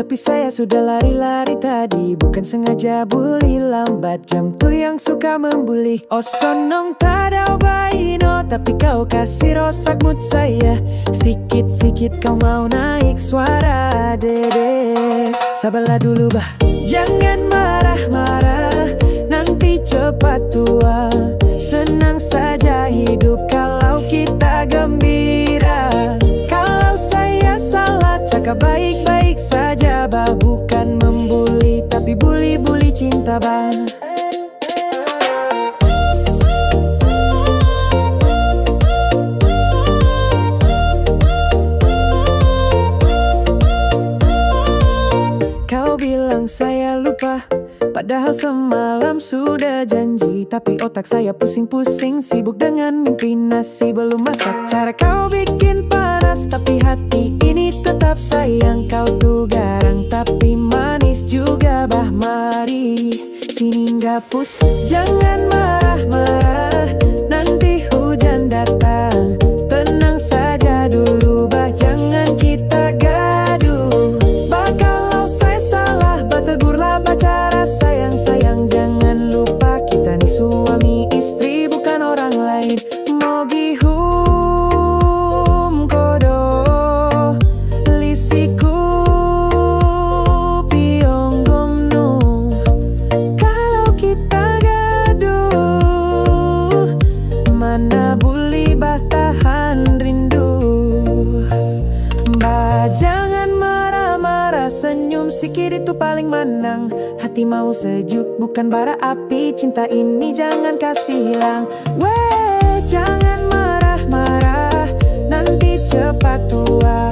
Tapi saya sudah lari-lari tadi, bukan sengaja bully. Lambat jam tuh yang suka membuli. Oh sonong tadau baino, tapi kau kasih rosak mood saya. Sedikit-sedikit kau mau naik suara dede. Sabarlah dulu bah, jangan marah-marah, nanti cepat tua. Senang saja hidup kalau kita gembira. Kalau saya salah cakap baik-baik saja bah, bukan membuli tapi bully-bully cinta bah. Kau bilang saya lupa, padahal semalam sudah janji. Tapi otak saya pusing-pusing, sibuk dengan mimpi nasi belum masak. Cara kau bikin panas, tapi hati ini tetap sayang. Kau tuh garang tapi manis juga bah. Mari sini gapus, jangan marah-marah, nanti hujan datang. Tenang saja dulu bah, jangan kita gaduh. Bah kalau saya salah, bah tegurlah bah cara sayang-sayang. Jangan lupa kita nih suami istri bukan orang lain. Mogi hum kodo lisiku piong gomno. Kalau kita gaduh, mana boleh bah tahan rindu. Bah jangan marah-marah, senyum sikit itu paling menang. Hati mau sejuk bukan bara api, cinta ini jangan kasih hilang. Weh jangan marah-marah, nanti cepat tua.